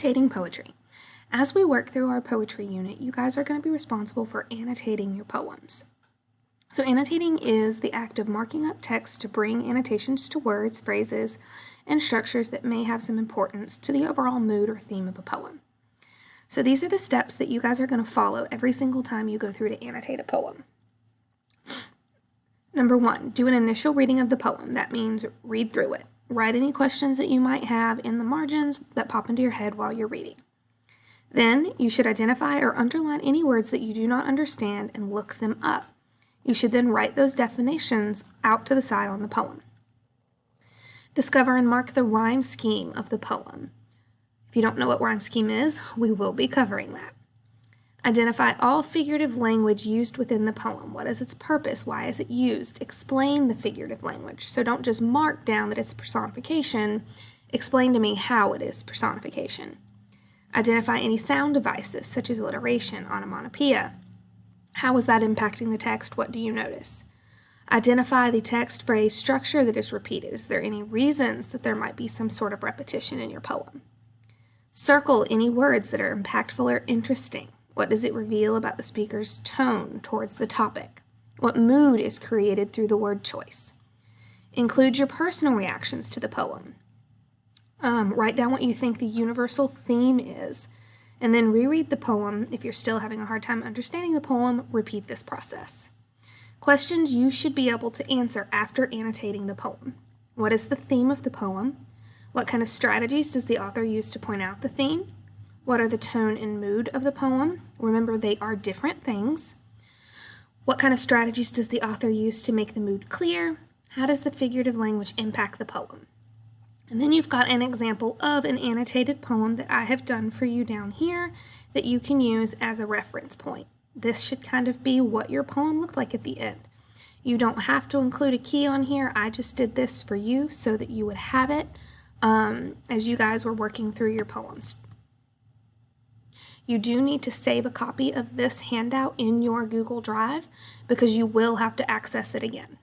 Annotating Poetry. As we work through our poetry unit, you guys are going to be responsible for annotating your poems. So annotating is the act of marking up text to bring annotations to words, phrases, and structures that may have some importance to the overall mood or theme of a poem. So these are the steps that you guys are going to follow every single time you go through to annotate a poem. Number 1, do an initial reading of the poem. That means read through it. Write any questions that you might have in the margins that pop into your head while you're reading. Then you should identify or underline any words that you do not understand and look them up. You should then write those definitions out to the side on the poem. Discover and mark the rhyme scheme of the poem. If you don't know what rhyme scheme is, we will be covering that. Identify all figurative language used within the poem. What is its purpose? Why is it used? Explain the figurative language. So don't just mark down that it's personification. Explain to me how it is personification. Identify any sound devices, such as alliteration, onomatopoeia. How is that impacting the text? What do you notice? Identify the text phrase structure that is repeated. Is there any reasons that there might be some sort of repetition in your poem? Circle any words that are impactful or interesting. What does it reveal about the speaker's tone towards the topic? What mood is created through the word choice? Include your personal reactions to the poem. Write down what you think the universal theme is, and then reread the poem. If you're still having a hard time understanding the poem, repeat this process. Questions you should be able to answer after annotating the poem. What is the theme of the poem? What kind of strategies does the author use to point out the theme? What are the tone and mood of the poem? Remember, they are different things. What kind of strategies does the author use to make the mood clear? How does the figurative language impact the poem? And then you've got an example of an annotated poem that I have done for you down here that you can use as a reference point. This should kind of be what your poem looked like at the end. You don't have to include a key on here. I just did this for you so that you would have it as you guys were working through your poems. You do need to save a copy of this handout in your Google Drive because you will have to access it again.